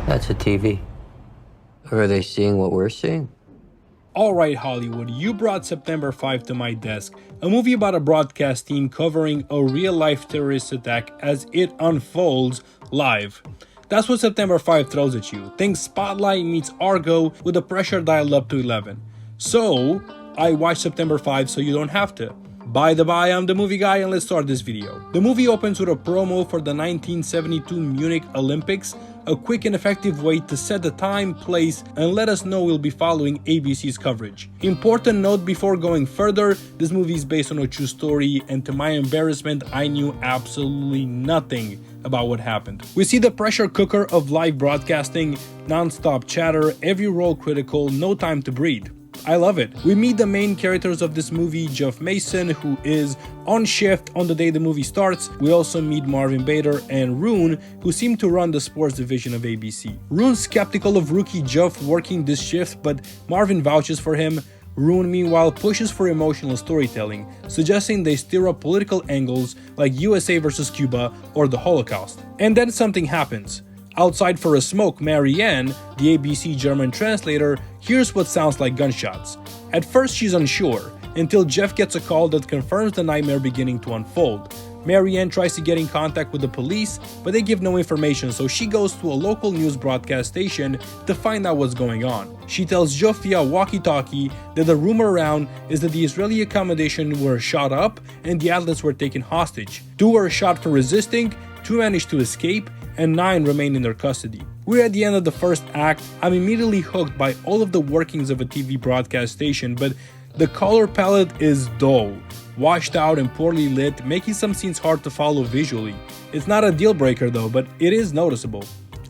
That's a TV. Or are they seeing what we're seeing? Alright Hollywood, you brought September 5 to my desk, a movie about a broadcast team covering a real-life terrorist attack as it unfolds live. That's what September 5 throws at you. Think Spotlight meets Argo with the pressure dialed up to 11. So, I watched September 5 so you don't have to. By the by, I'm the movie guy and let's start this video. The movie opens with a promo for the 1972 Munich Olympics, a quick and effective way to set the time, place, and let us know we'll be following ABC's coverage. Important note before going further, this movie is based on a true story, and to my embarrassment, I knew absolutely nothing about what happened. We see the pressure cooker of live broadcasting, non-stop chatter, every role critical, no time to breathe. I love it. We meet the main characters of this movie, Jeff Mason, who is on shift on the day the movie starts. We also meet Marvin Bader and Rune, who seem to run the sports division of ABC. Rune's skeptical of rookie Jeff working this shift, but Marvin vouches for him. Rune, meanwhile, pushes for emotional storytelling, suggesting they stir up political angles like USA versus Cuba or the Holocaust. And then something happens. Outside for a smoke, Marianne, the ABC German translator, hears what sounds like gunshots. At first she's unsure, until Jeff gets a call that confirms the nightmare beginning to unfold. Marianne tries to get in contact with the police, but they give no information, so she goes to a local news broadcast station to find out what's going on. She tells Jeff via walkie-talkie that the rumor around is that the Israeli accommodation were shot up and the athletes were taken hostage. 2 were shot for resisting, 2 managed to escape, and 9 remain in their custody. We're at the end of the first act. I'm immediately hooked by all of the workings of a TV broadcast station, but the color palette is dull, washed out and poorly lit, making some scenes hard to follow visually. It's not a deal breaker though, but it is noticeable.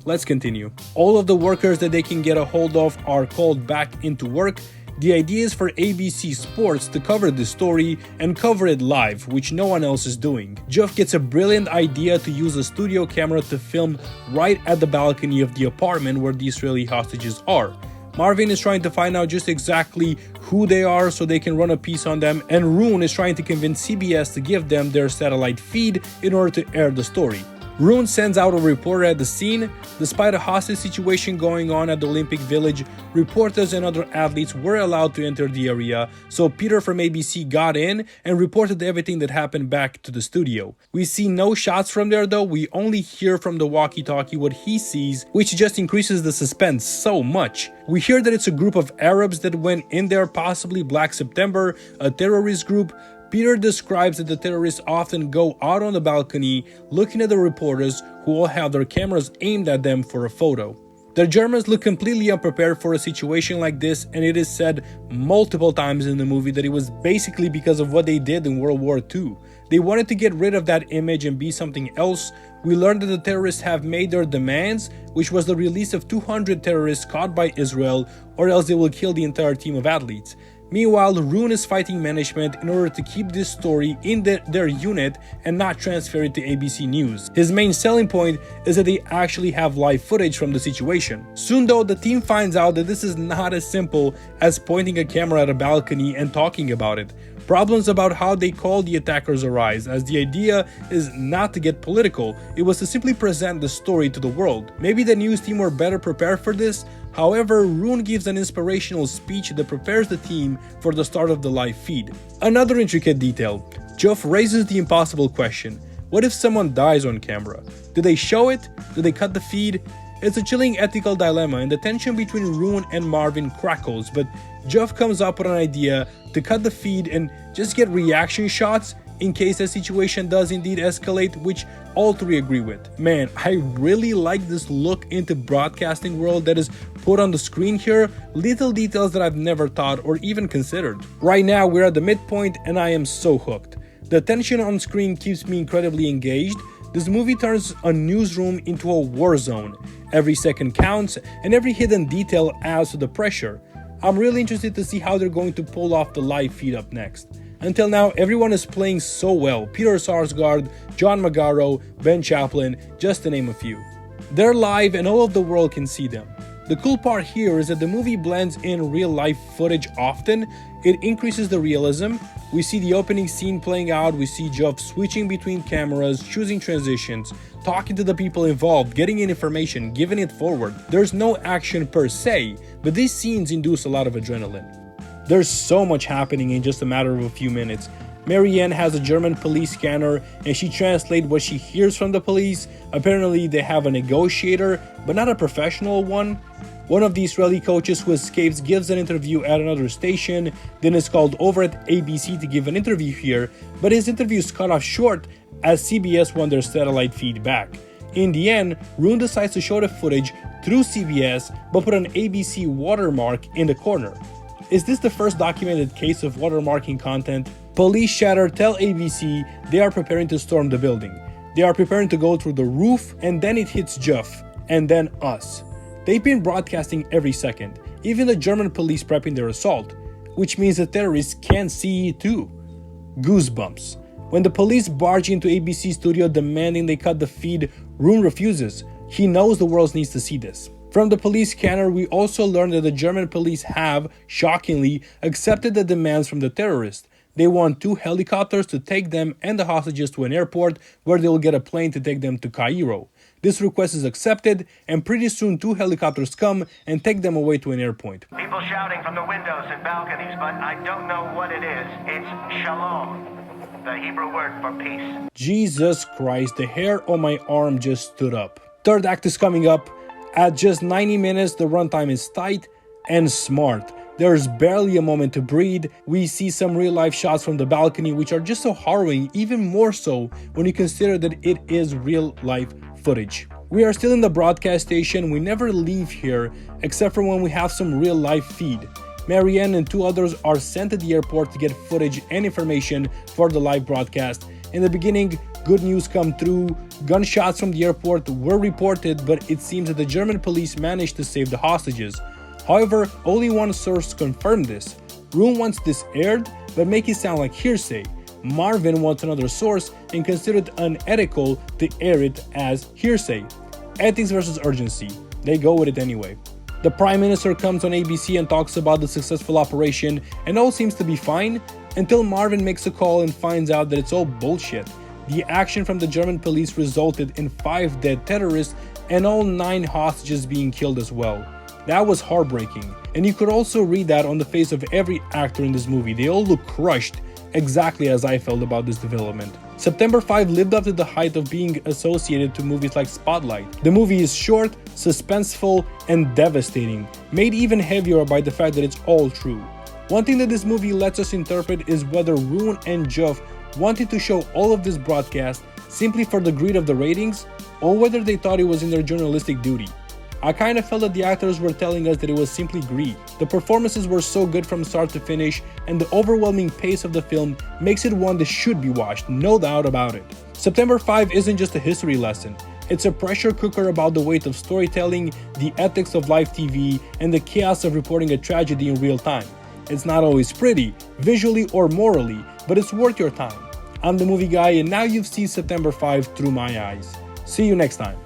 Let's continue. All of the workers that they can get a hold of are called back into work. The idea is for ABC Sports to cover this story and cover it live, which no one else is doing. Jeff gets a brilliant idea to use a studio camera to film right at the balcony of the apartment where the Israeli hostages are. Marvin is trying to find out just exactly who they are so they can run a piece on them, and Rune is trying to convince CBS to give them their satellite feed in order to air the story. Rune sends out a reporter at the scene. Despite a hostage situation going on at the Olympic Village, reporters and other athletes were allowed to enter the area, so Peter from ABC got in and reported everything that happened back to the studio. We see no shots from there though, we only hear from the walkie-talkie what he sees, which just increases the suspense so much. We hear that it's a group of Arabs that went in there, possibly Black September, a terrorist group. Peter describes that the terrorists often go out on the balcony looking at the reporters who all have their cameras aimed at them for a photo. The Germans look completely unprepared for a situation like this, and it is said multiple times in the movie that it was basically because of what they did in World War II. They wanted to get rid of that image and be something else. We learned that the terrorists have made their demands, which was the release of 200 terrorists caught by Israel, or else they will kill the entire team of athletes. Meanwhile, Rune is fighting management in order to keep this story in their unit and not transfer it to ABC News. His main selling point is that they actually have live footage from the situation. Soon though, the team finds out that this is not as simple as pointing a camera at a balcony and talking about it. Problems about how they call the attackers arise, as the idea is not to get political, it was to simply present the story to the world. Maybe the news team were better prepared for this. However, Rune gives an inspirational speech that prepares the team for the start of the live feed. Another intricate detail, Jeff raises the impossible question: what if someone dies on camera? Do they show it? Do they cut the feed? It's a chilling ethical dilemma, and the tension between Rune and Marvin crackles, but Jeff comes up with an idea to cut the feed and just get reaction shots in case the situation does indeed escalate, which all three agree with. Man, I really like this look into broadcasting world that is put on the screen here, little details that I've never thought or even considered. Right now we're at the midpoint and I am so hooked. The tension on screen keeps me incredibly engaged. This movie turns a newsroom into a war zone. Every second counts and every hidden detail adds to the pressure. I'm really interested to see how they're going to pull off the live feed up next. Until now, everyone is playing so well. Peter Sarsgaard, John Magaro, Ben Chaplin, just to name a few. They're live and all of the world can see them. The cool part here is that the movie blends in real life footage often. It increases the realism. We see the opening scene playing out, we see Geoff switching between cameras, choosing transitions, talking to the people involved, getting in information, giving it forward. There's no action per se, but these scenes induce a lot of adrenaline. There's so much happening in just a matter of a few minutes. Marianne has a German police scanner and she translates what she hears from the police. Apparently they have a negotiator, but not a professional one. One of the Israeli coaches who escapes gives an interview at another station, then is called over at ABC to give an interview here, but his interview is cut off short as CBS won their satellite feed back. In the end, Roon decides to show the footage through CBS but put an ABC watermark in the corner. Is this the first documented case of watermarking content? Police chatter tell ABC they are preparing to storm the building. They are preparing to go through the roof and then it hits Geoff, and then us. They've been broadcasting every second, even the German police prepping their assault, which means the terrorists can see it too. Goosebumps. When the police barge into ABC studio demanding they cut the feed, Roon refuses. He knows the world needs to see this. From the police scanner, we also learned that the German police have, shockingly, accepted the demands from the terrorists. They want 2 helicopters to take them and the hostages to an airport where they will get a plane to take them to Cairo. This request is accepted, and pretty soon 2 helicopters come and take them away to an airport. People shouting from the windows and balconies, but I don't know what it is. It's shalom, the Hebrew word for peace. Jesus Christ, the hair on my arm just stood up. Third act is coming up. At just 90 minutes, the runtime is tight and smart. There's barely a moment to breathe. We see some real-life shots from the balcony which are just so harrowing, even more so when you consider that it is real-life footage. We are still in the broadcast station. We never leave here except for when we have some real-life feed. Marianne and 2 others are sent to the airport to get footage and information for the live broadcast. In the beginning, good news come through. Gunshots from the airport were reported, but it seems that the German police managed to save the hostages. However, only one source confirmed this. Roon wants this aired, but make it sound like hearsay. Marvin wants another source and considered it unethical to air it as hearsay. Ethics versus urgency. They go with it anyway. The Prime Minister comes on ABC and talks about the successful operation, and all seems to be fine until Marvin makes a call and finds out that it's all bullshit. The action from the German police resulted in 5 dead terrorists and all 9 hostages being killed as well. That was heartbreaking, and you could also read that on the face of every actor in this movie. They all look crushed, exactly as I felt about this development. September 5 lived up to the height of being associated to movies like Spotlight. The movie is short, suspenseful, and devastating, made even heavier by the fact that it's all true. One thing that this movie lets us interpret is whether Roon and Geoff wanted to show all of this broadcast simply for the greed of the ratings, or whether they thought it was in their journalistic duty. I kinda felt that the actors were telling us that it was simply greed. The performances were so good from start to finish, and the overwhelming pace of the film makes it one that should be watched, no doubt about it. September 5 isn't just a history lesson. It's a pressure cooker about the weight of storytelling, the ethics of live TV, and the chaos of reporting a tragedy in real time. It's not always pretty, visually or morally, but it's worth your time. I'm the Movie Guy, and now you've seen September 5 through my eyes. See you next time.